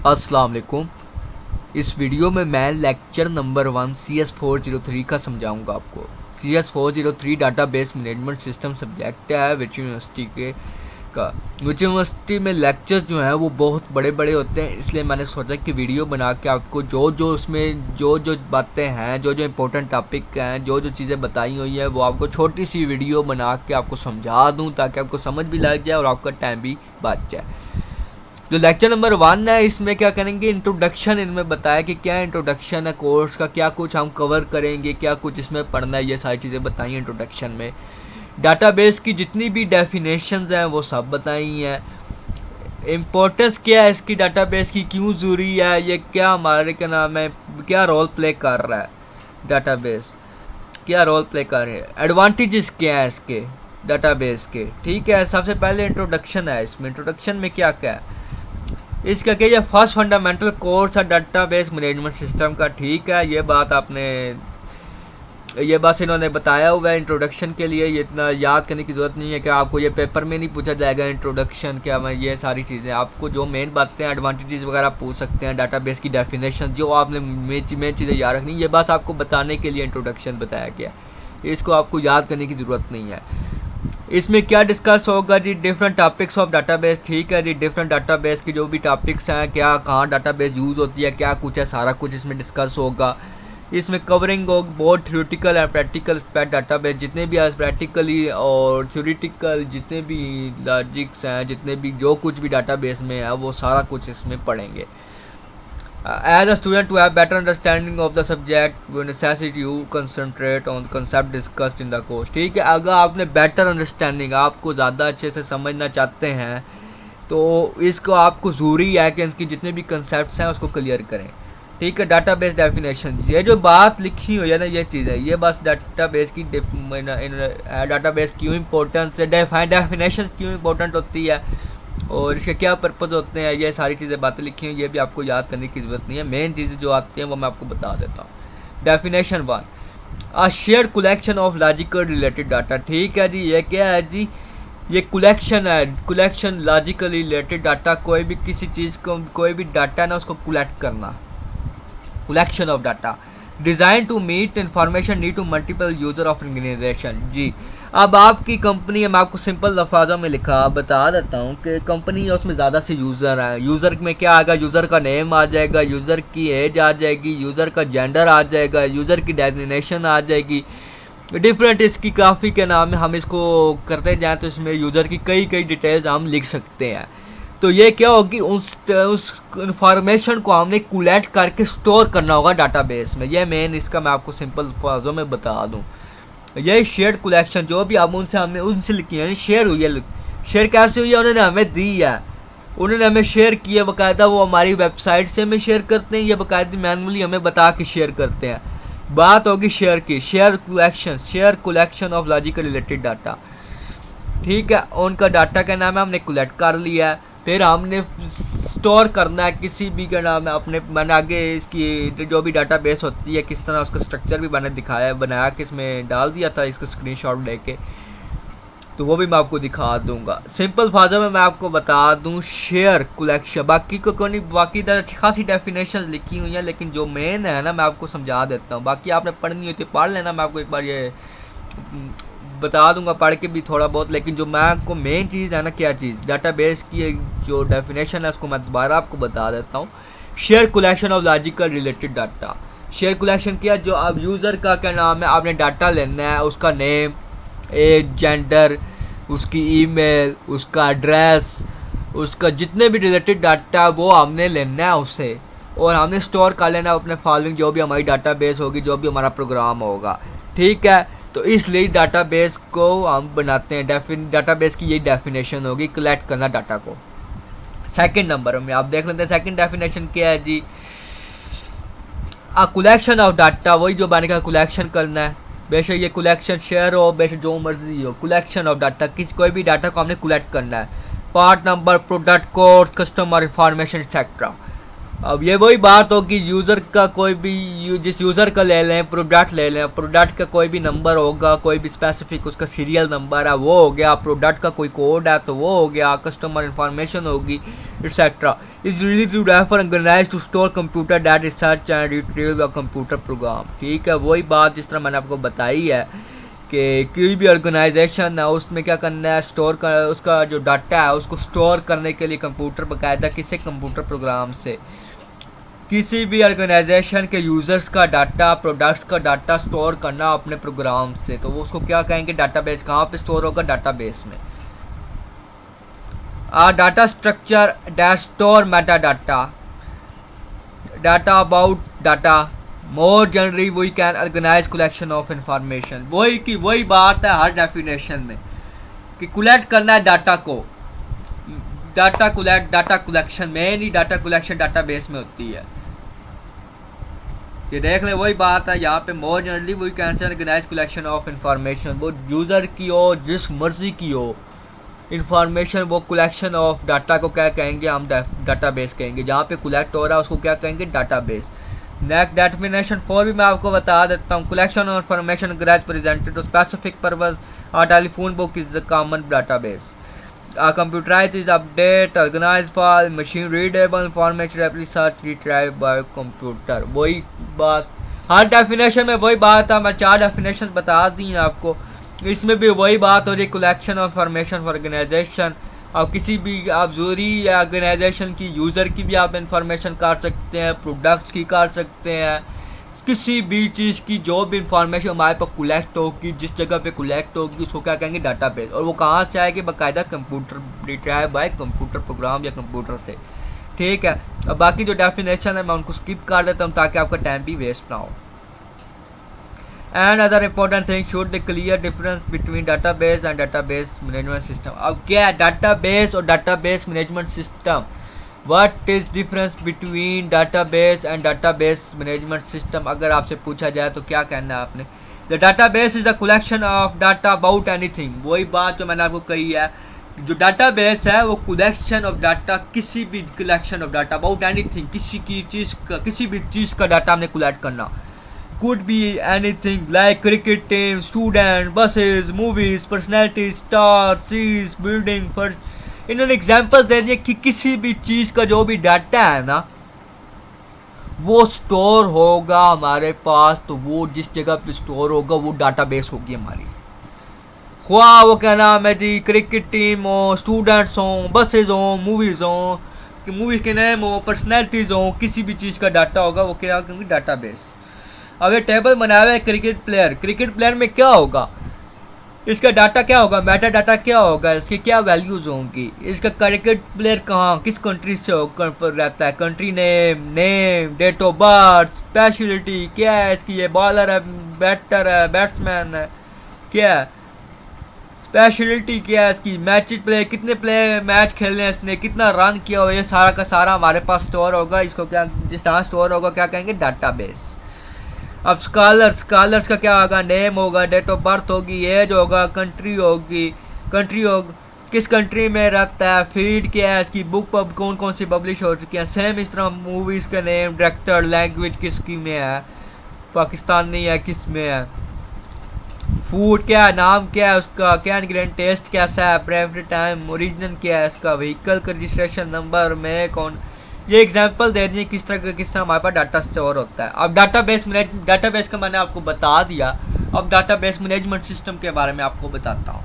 अस्सलाम वालेकुम। इस वीडियो में मैं लेक्चर नंबर 1 CS403 का समझाऊंगा आपको। CS403 database management system subject है विच यूनिवर्सिटी के का। विच यूनिवर्सिटी में लेक्चर्स जो हैं वो बहुत बड़े बड़े होते हैं, इसलिए मैंने सोचा कि वीडियो बना के आपको जो जो उसमें जो जो बातें हैं, जो जो इम्पोर्टेंट टॉपिक हैं, जो जो चीज़ें बताई हुई हैं, वो आपको छोटी सी वीडियो बना के आपको समझा दूँ ताकि आपको समझ भी लग जाए और आपका टाइम भी बच जाए। जो लेक्चर नंबर 1 है इसमें क्या करेंगे, इंट्रोडक्शन इनमें बताया कि क्या इंट्रोडक्शन है कोर्स का, क्या कुछ हम कवर करेंगे, क्या कुछ इसमें पढ़ना है, ये सारी चीज़ें बताई हैं इंट्रोडक्शन में। डाटाबेस की जितनी भी डेफिनेशंस हैं वो सब बताई हैं। इम्पोर्टेंस क्या है इसकी, डाटाबेस की क्यों ज़रूरी है, ये क्या हमारे क्या नाम है, क्या रोल प्ले कर रहा है डाटाबेस, क्या रोल प्ले कर रहे हैं, एडवांटेजेस क्या है इसके डाटाबेस के। ठीक है, सबसे पहले इंट्रोडक्शन है। इसमें इंट्रोडक्शन में क्या क्या है, इसका क्या, ये फर्स्ट फंडामेंटल कोर्स है डाटाबेस मैनेजमेंट सिस्टम का। ठीक है, ये बात इन्होंने बताया हुआ है इंट्रोडक्शन के लिए, ये इतना याद करने की ज़रूरत नहीं है कि आपको ये पेपर में नहीं पूछा जाएगा इंट्रोडक्शन क्या मैं, ये सारी चीज़ें आपको जो मेन बातें हैं एडवांटेजेस वगैरह पूछ सकते हैं, डाटाबेस की डेफिनेशन जो आपने मेन चीज़ें याद रखनी, ये बस आपको बताने के लिए इंट्रोडक्शन बताया गया, इसको आपको याद करने की ज़रूरत नहीं है। इसमें क्या डिस्कस होगा जी, डिफरेंट टॉपिक्स ऑफ डाटाबेस। ठीक है जी, डिफरेंट डाटाबेस की जो भी टॉपिक्स हैं, क्या कहाँ डाटाबेस यूज़ होती है, क्या कुछ है, सारा कुछ इसमें डिस्कस होगा। इसमें कवरिंग हो बहुत theoretical and practical aspect database, जितने भी प्रैक्टिकली और थ्योरेटिकल जितने भी लॉजिक्स हैं, जितने भी जो कुछ भी डाटाबेस में है वो सारा कुछ इसमें पढ़ेंगे। As a student to have better understanding of the subject, we necessity you concentrate on the concept discussed in the course। ठीक है, अगर आपने बेटर अंडरस्टैंडिंग, आपको ज़्यादा अच्छे से समझना चाहते हैं तो इसको आपको ज़रूरी है कि इसकी जितने भी कंसेप्ट हैं उसको क्लियर करें। ठीक है, डाटाबेस डेफिनेशन, ये जो बात लिखी हुई है ना, ये चीज़ है, ये बस डाटाबेस की डाटाबेस क्यों इम्पोर्टेंस है, डेफिनेशन क्यों इम्पोर्टेंट होती है और इसके क्या पर्पज़ होते हैं, ये सारी चीज़ें बातें लिखी हुई, ये भी आपको याद करने की ज़रूरत नहीं है। मेन चीज़ें जो आती हैं वो मैं आपको बता देता हूँ। Definition 1, a shared collection of logical related data. ठीक है जी, ये क्या है जी, ये कलेक्शन है, कलेक्शन लॉजिकली रिलेटेड डाटा, कोई भी किसी चीज़ को, कोई भी डाटा ना उसको कलेक्ट करना, collection of data designed to meet information need to multiple user of organization. जी, अब आपकी कंपनी है, मैं आपको सिंपल लफाजों में लिखा बता देता हूँ कि कंपनी है उसमें ज़्यादा से यूज़र हैं। यूज़र में क्या आएगा, यूज़र का नेम आ जाएगा, यूज़र की एज आ जाएगी, यूज़र का जेंडर आ जाएगा, यूज़र की डेजिग्नेशन आ जाएगी, डिफरेंट इसकी काफ़ी के नाम है। हम इसको करते जाएँ तो इसमें यूज़र की कई कई डिटेल्स हम लिख सकते हैं। तो ये क्या होगी, उस इंफॉर्मेशन को हमने कलेक्ट करके स्टोर करना होगा डाटाबेस में। ये मेन इसका मैं आपको सिंपल लफ्ज़ों में बता दूं, ये शेयर्ड कलेक्शन जो भी हम हमने उनसे लिखी है, शेयर हुई है। शेयर कैसे हुई है, उन्होंने हमें दी है, उन्होंने हमें शेयर किया बाकायदा, वो हमारी वेबसाइट से हमें शेयर करते हैं या बाकायदा मैनुअली हमें बता के शेयर करते हैं। बात होगी शेयर की, share collection of logical related data. ठीक है, उनका डाटा का नाम है, हमने कलेक्ट कर लिया है, फिर हमने स्टोर करना है किसी भी का नाम है अपने, मैंने आगे इसकी जो भी डाटाबेस होती है किस तरह उसका स्ट्रक्चर भी मैंने दिखाया, बनाया कि इसमें डाल दिया था इसका स्क्रीनशॉट लेके, तो वो भी मैं आपको दिखा दूंगा। सिंपल फाजों में मैं आपको बता दूं, शेयर कलेक्शन, बाकी को कोई नहीं, बाकी खासी डेफिनेशन लिखी हुई हैं, लेकिन जो मेन है ना मैं आपको समझा देता हूँ, बाकी आपने पढ़नी होती है पढ़ लेना, मैं आपको एक बार ये बता दूंगा पढ़ के भी थोड़ा बहुत, लेकिन जो मैं आपको मेन चीज़ है ना, क्या चीज़, डाटाबेस की जो डेफिनेशन है उसको मैं दोबारा आपको बता देता हूँ। Share collection of logical related data, share collection किया, जो अब यूज़र का क्या नाम है, आपने डाटा लेना है, उसका नेम, एज, जेंडर, उसकी ईमेल, उसका एड्रेस, उसका जितने भी रिलेटेड डाटा वो हमने लेना है उससे, और हमने स्टोर कर लेना अपने फॉलोइंग जो भी हमारी डाटाबेस होगी, जो भी हमारा प्रोग्राम होगा। ठीक है, तो इसलिए डाटाबेस को हम बनाते हैं, डाटाबेस की यही डेफिनेशन होगी, कलेक्ट करना डाटा को। सेकंड नंबर में आप देख लेते हैं सेकंड डेफिनेशन क्या है जी, कलेक्शन ऑफ डाटा, वही जो मैंने कहा कलेक्शन करना है, बेशक ये कलेक्शन शेयर हो, बेशक जो मर्जी हो, कलेक्शन ऑफ डाटा, कोई भी डाटा को हमने कलेक्ट करना है। Part number product, course, customer information etcetera. अब ये वही बात हो कि यूज़र का कोई भी जिस यूज़र का ले लें, प्रोडक्ट ले लें, प्रोडक्ट का कोई भी नंबर होगा, कोई भी स्पेसिफिक उसका सीरियल नंबर है वो हो गया, प्रोडक्ट का कोई कोड है तो वो हो गया, कस्टमर इंफॉर्मेशन होगी etcetera. Is really to refer organise to store computer data research and retrieve a computer program. ठीक है, वही बात जिस तरह मैंने आपको बताई है कि कोई भी ऑर्गेनाइजेशन है उसमें क्या करना है, स्टोर कर उसका जो डाटा है उसको स्टोर करने के लिए कंप्यूटर बाकायदा किसी कंप्यूटर प्रोग्राम से किसी भी ऑर्गेनाइजेशन के यूज़र्स का डाटा, प्रोडक्ट्स का डाटा स्टोर करना अपने प्रोग्राम से, तो वो उसको क्या कहेंगे, डाटाबेस। कहाँ पे स्टोर होगा, डाटाबेस में। Data structure dash store metadata, data about data, more generally we can organise collection of information. वही की वही बात है हर डेफिनेशन में कि कलेक्ट करना है डाटा को, डाटा कलेक्शन में नहीं, डाटा कलेक्शन डाटाबेस में होती है। ये देख लें वही बात है यहाँ पे, more generally we can organise collection of information. वो यूज़र की हो, जिस मर्जी की हो इंफॉर्मेशन, वो कलेक्शन ऑफ डाटा को क्या कहेंगे, हम डाटाबेस कहेंगे। जहाँ पे कलेक्ट हो रहा है उसको क्या कहेंगे, डाटाबेस। नेक्स्ट डेफिनेशन 4 भी मैं आपको बता देता हूँ। Collection of information graze presented to specific purpose, और telephone book is the common database. Computerized is update, organized file, machine readable information, research retrieved by computer। वही बात हर डेफिनेशन में वही बात है। मैं 4 डेफिनेशन बता दी हैं आपको, इसमें भी वही बात हो रही, कलेक्शन ऑफ इंफॉर्मेशन ऑर्गेनाइजेशन। आप किसी भी आप जरूरी ऑर्गेनाइजेशन की यूज़र की भी आप इंफॉर्मेशन कर सकते हैं, प्रोडक्ट्स की कर सकते हैं, किसी भी चीज़ की जो भी इंफॉर्मेशन हमारे पास कलेक्ट होगी, जिस जगह पे कलेक्ट होगी उसको क्या कहेंगे, डाटाबेस। और वो कहाँ से आएगी, बाकायदा computer, retrieve bye computer program या कंप्यूटर से। ठीक है, अब बाकी जो डेफिनेशन है मैं उनको स्किप कर देता हूँ ताकि आपका टाइम भी वेस्ट ना हो। And other important thing should the clear difference between database and database management system. अब क्या है डाटाबेस और database management system, What is difference between database and database management system? अगर आपसे पूछा जाए तो क्या कहना है आपने, The database is a collection of data about anything। वही बात जो मैंने आपको कही है, जो database है वो collection of data, किसी भी collection of data about anything, किसी भी चीज़ का डाटा हमने collect करना। Could be anything like cricket team, student, buses, movies, personalities, stars, seas, building, इन्होंने एग्जाम्पल दे दिए कि किसी भी चीज़ का जो भी डाटा है ना वो स्टोर होगा हमारे पास, तो वो जिस जगह पे स्टोर होगा वो डाटाबेस होगी हमारी। हुआ वो क्या नाम है जी, क्रिकेट टीम हो, स्टूडेंट्स हो, बसेज हो, मूवीज़ हो, मूवी के नेम हो, पर्सनैलिटीज़ हो, किसी भी चीज़ का डाटा होगा वो क्या होगी, डाटाबेस। अब ये टेबल बनाया हुआ है क्रिकेट प्लेयर में क्या होगा, इसका डाटा क्या होगा, मेटा डाटा क्या होगा, इसकी क्या वैल्यूज़ होंगी, इसका क्रिकेट प्लेयर कहाँ किस कंट्री से रहता है, country name, date of birth, speciality क्या है इसकी, ये बॉलर है, बैटर है, बैट्समैन है, क्या है स्पेशलिटी, क्या है इसकी, मैच प्ले कितने मैच खेलने हैं इसने, कितना रन किया हो, ये सारा का सारा हमारे पास स्टोर होगा। इसको क्या जिस तरह स्टोर होगा क्या कहेंगे, डाटाबेस। अब स्कॉलर्स का क्या होगा, नेम होगा, डेट ऑफ बर्थ होगी, एज होगा, कंट्री होगी, किस कंट्री में रहता है, फील्ड क्या है इसकी, बुक कौन कौन सी पब्लिश हो चुकी है, सेम इस तरह मूवीज़ का नेम, डायरेक्टर, लैंग्वेज किसकी में है, पाकिस्तानी है, किस में है, फूड क्या है, नाम क्या है उसका, क्या इंग्रेडिएंट, टेस्ट कैसा है, प्रेफरेड टाइम, ओरिजिन क्या है इसका, व्हीकल का रजिस्ट्रेशन नंबर में कौन। ये एग्जांपल दे दिए किस तरह हमारे पास डाटा स्टोर होता है। अब डाटाबेस का मैंने आपको बता दिया, अब डाटाबेस मैनेजमेंट सिस्टम के बारे में आपको बताता हूँ।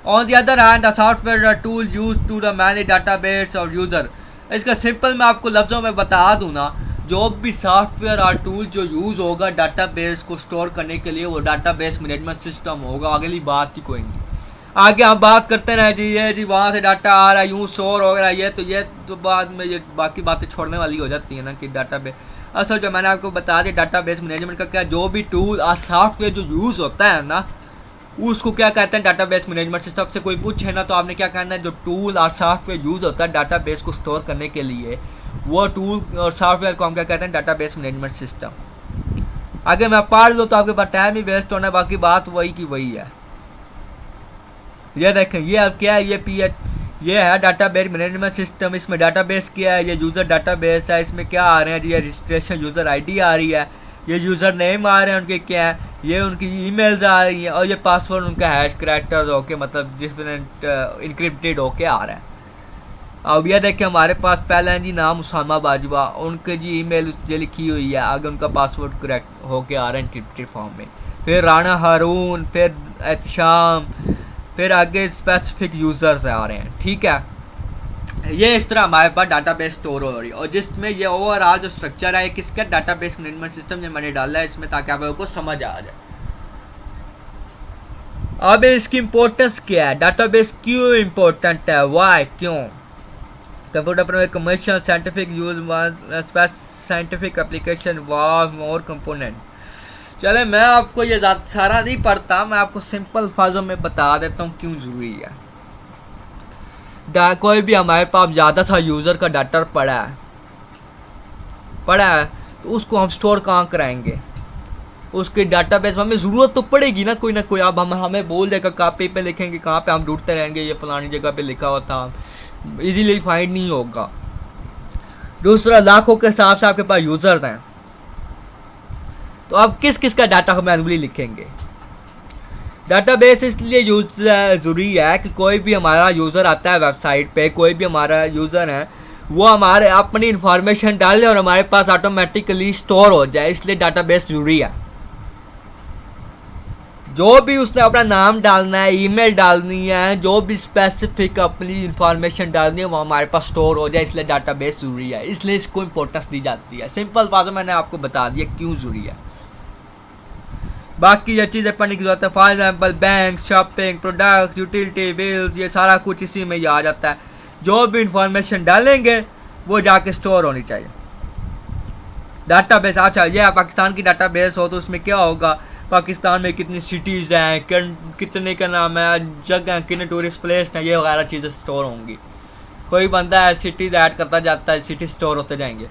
On the other hand, software tool use to the manage database और यूज़र। इसका सिंपल मैं आपको लफ्ज़ों में बता दूँ ना, जो भी सॉफ्टवेयर और टूल जो यूज़ होगा डाटाबेस को स्टोर करने के लिए वो डाटाबेस मैनेजमेंट सिस्टम होगा। अगली बात ही कोई नहीं, आगे हम बात करते रहे जी, ये जी वहाँ से डाटा आ रहा है, यूँ स्टोर हो रहा है, ये तो बाद में ये बाकी बातें छोड़ने वाली हो जाती है ना कि डाटाबेस। असल जो मैंने आपको बता दिया डाटाबेस मैनेजमेंट का क्या, जो भी टूल और सॉफ्टवेयर जो यूज़ होता है ना उसको क्या कहते हैं, डाटाबेस मैनेजमेंट सिस्टम। से कोई पूछे ना तो आपने क्या कहना है, जो टूल और सॉफ्टवेयर यूज़ होता है डाटाबेस को स्टोर करने के लिए, वो टूल और सॉफ्टवेयर को हम क्या कहते हैं, डाटाबेस मैनेजमेंट सिस्टम। आगे मैं पढ़ लूँ तो आपके पास टाइम ही वेस्ट होना है, बाकी बात वही की वही है। ये देखें, ये अब क्या है, ये है डाटाबेस मैनेजमेंट सिस्टम। इसमें डाटाबेस क्या है, ये यूज़र डाटाबेस है। इसमें क्या आ रहे हैं, ये रजिस्ट्रेशन यूज़र आईडी आ रही है, ये यूज़र नेम आ रहे हैं उनके क्या है, ये उनकी ईमेल्स आ रही हैं, और ये पासवर्ड उनका हैश करैक्टर्स होके मतलब डिफरेंट इनक्रिप्टेड होके आ रहा है। अब यह देखिए हमारे पास पहला है जी नाम उसामा बाजवा, उनके जी ईमेल जो लिखी हुई है, आगे उनका पासवर्ड करेक्ट होके आ रहा है इनक्रिप्टेड फॉर्म में। फिर राना हारून, फिर एहतशाम, फिर आगे स्पेसिफिक यूज़र्स आ रहे हैं। ठीक है, ये इस तरह हमारे पास डाटाबेस स्टोर हो रही है। और जिसमें ये ओवरऑल जो स्ट्रक्चर है किसका, डाटाबेस मैनेजमेंट सिस्टम जो मैंने डाला है इसमें, ताकि आप लोगों को समझ आ जाए। अब इसकी इम्पोर्टेंस क्या है, डाटाबेस क्यों इम्पोर्टेंट है, वाई, क्यों। कंप्यूटर पर commercial scientific use scientific application wow more component. चले मैं आपको ये सारा नहीं पढ़ता, मैं आपको सिंपल अल्फाजों में बता देता हूँ क्यों जरूरी है। कोई भी हमारे पास ज़्यादा सा यूज़र का डाटा पड़ा है तो उसको हम स्टोर कहाँ कराएंगे, उसके डाटाबेस में हमें ज़रूरत तो पड़ेगी ना कोई। अब हम हमें बोल देगा कॉपी पे लिखेंगे, कहाँ पे हम ढूंढते रहेंगे, ये फलानी जगह पे लिखा हुआ था, इजीली फाइंड नहीं होगा। दूसरा, लाखों के हिसाब से आपके पास यूज़र्स हैं, तो आप किस किस का डाटा मैनुअली लिखेंगे। डाटाबेस इसलिए ज़रूरी है कि कोई भी हमारा यूज़र आता है वेबसाइट पे, कोई भी हमारा यूज़र है वो हमारे अपनी इंफॉर्मेशन डाले और हमारे पास ऑटोमेटिकली स्टोर हो जाए, इसलिए डाटाबेस ज़रूरी है। जो भी उसने अपना नाम डालना है, ईमेल डालनी है, जो भी स्पेसिफिक अपनी इंफॉर्मेशन डालनी है वो हमारे पास स्टोर हो जाए, इसलिए डाटाबेस ज़रूरी है, इसलिए इसको इम्पोर्टेंस दी जाती है। सिंपल बात मैंने आपको बता दिया क्यों ज़रूरी है। बाकी ये चीज़ें पढ़ने की जरूरत है, for example bank, shopping, products, utility bills, ये सारा कुछ इसी में ही आ जाता है। जो भी इंफॉर्मेशन डालेंगे वो जाके स्टोर होनी चाहिए। डाटाबेस, अच्छा ये पाकिस्तान की डाटाबेस हो तो उसमें क्या होगा, पाकिस्तान में कितनी सिटीज़ हैं, कितने का नाम है जगह, कितने टूरिस्ट प्लेस हैं, ये वगैरह चीज़ें स्टोर होंगी। कोई बंदा है सिटीज़ ऐड करता जाता है, सिटी स्टोर होते जाएंगे,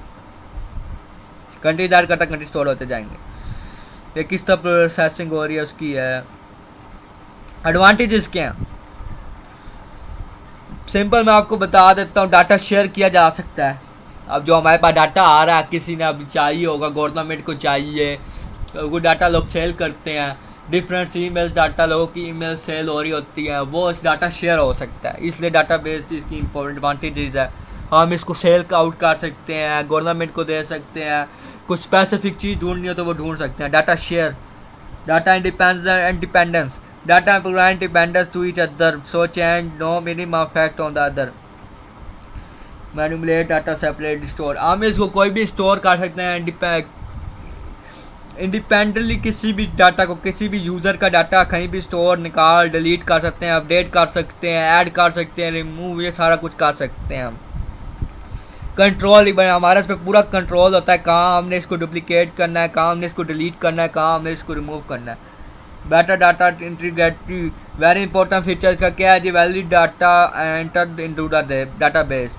कंट्रीज ऐड करता कंट्री स्टोर होते जाएंगे। ये किस तरह प्रोसेसिंग हो रही है उसकी है। एडवांटेजेस क्या हैं, सिंपल मैं आपको बता देता हूँ। डाटा शेयर किया जा सकता है। अब जो हमारे पास डाटा आ रहा है, किसी ने अभी चाहिए होगा, गवर्नमेंट को चाहिए, तो वो डाटा लोग सेल करते हैं, डिफरेंट ईमेल्स डाटा लोगों की ईमेल सेल हो रही होती है, वो डाटा शेयर हो सकता है, इसलिए डाटाबेस इसकी इंपॉर्टेंट एडवांटेजेस है। हम इसको सेल आउट कर सकते हैं, गवर्नमेंट को दे सकते हैं, कुछ स्पेसिफिक चीज़ ढूंढनी हो तो वो ढूंढ सकते हैं। Data share, data independence, data provide independence to each other, so change no minimum effect on the other, manipulate data separate store. हम इसको कोई भी स्टोर कर सकते हैं इंडिपेंडेंटली, किसी भी डाटा को, किसी भी यूज़र का डाटा कहीं भी स्टोर, निकाल, डिलीट कर सकते हैं, अपडेट कर सकते हैं, ऐड कर सकते हैं, रिमूव, ये सारा कुछ कर सकते हैं हम। कंट्रोल हमारा इस पर पूरा कंट्रोल होता है, कहाँ हमने इसको डुप्लीकेट करना है, कहाँ हमने इसको डिलीट करना है, कहाँ हमने इसको रिमूव करना है। Better data integrity, very important feature इसका क्या है जी, valid data enter into the database.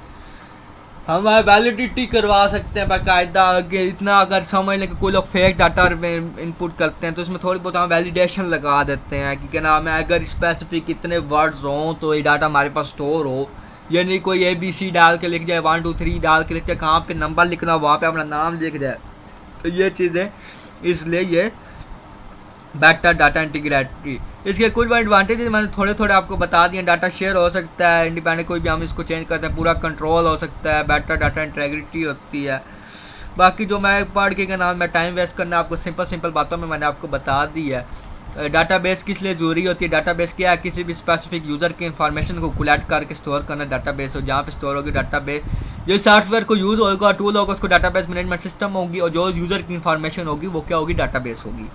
हम वैलिडिटी करवा सकते हैं बाकायदा, इतना अगर समझ लें कि कोई लोग फेक डाटा इनपुट करते हैं तो इसमें थोड़ी बहुत हम वैलिडेशन लगा देते हैं कि क्या नाम है, अगर स्पेसिफिक इतने वर्ड्स हों तो ये डाटा हमारे पास स्टोर हो। ये नहीं कोई ABC डाल के लिख जाए, 1 2 3 डाल के लिख जाए, कहाँ पे नंबर लिखना वहाँ पे अपना नाम लिख जाए, तो ये चीज़ें, इसलिए ये बेटर डाटा इंटीग्रिटी। इसके कुछ एडवांटेजेस मैंने थोड़े थोड़े आपको बता दिए। डाटा शेयर हो सकता है इंडिपेंडेंट, कोई भी हम इसको चेंज करते हैं, पूरा कंट्रोल हो सकता है, बेटर डाटा इंटीग्रिटी होती है। बाकी जो मैं पढ़ के नाम मैं टाइम वेस्ट करना, आपको सिंपल बातों में मैंने आपको बता दी है। डाटाबेस किस लिए ज़रूरी होती है, डाटाबेस क्या है, किसी भी स्पेसिफिक यूज़र की इन्फॉर्मेशन को कलेक्ट करके स्टोर करना डाटाबेस हो। जहाँ पे स्टोर होगी डाटाबेस, जो सॉफ्टवेयर को यूज़ होगा, टूल होगा, उसको डाटाबेस मैनेजमेंट सिस्टम होगी, और जो यूज़र की इन्फॉर्मेशन होगी वो क्या होगी, डाटाबेस होगी।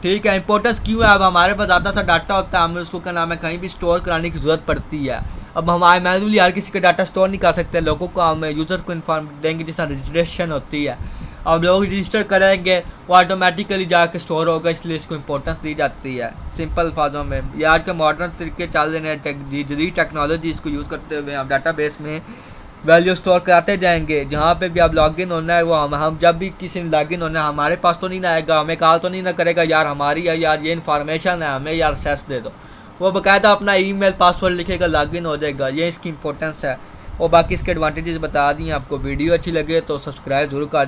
ठीक है, इंपॉर्टेंस क्यों है, अब हमारे पास ज़्यादा सा डाटा होता है, हमें उसको क्या नाम है कहीं भी स्टोर कराने की ज़रूरत पड़ती है। अब हमारे मैनुअली हर किसी का डाटा स्टोर नहीं कर सकते, लोगों को हम यूज़र को इन्फॉर्म देंगे, जिस तरह रजिस्ट्रेशन होती है, अब लोग रजिस्टर करेंगे वो ऑटोमेटिकली जाके स्टोर होगा, इसलिए इसको इंपॉर्टेंस दी जाती है। सिंपल अल्फाजों में ये आज के मॉडर्न तरीके चल रहे हैं, जदीद टेक्नोलॉजी इसको यूज़ करते हुए हम डाटाबेस में वैल्यू स्टोर कराते जाएंगे। जहाँ पे भी आप लॉगिन होना है वो हम जब भी किसी ने लॉगिन होना है, हमारे पास तो नहीं ना आएगा, हमें कॉल तो नहीं ना करेगा यार हमारी यार ये इन्फॉर्मेशन है, हमें यार एक्सेस दे दो, वो बाकायदा अपना ईमेल पासवर्ड लिखेगा, लॉगिन हो जाएगा। ये इसकी इंपॉर्टेंस है। और बाकी इसके एडवांटेजेस बता दिए आपको। वीडियो अच्छी लगे तो सब्सक्राइब जरूर कर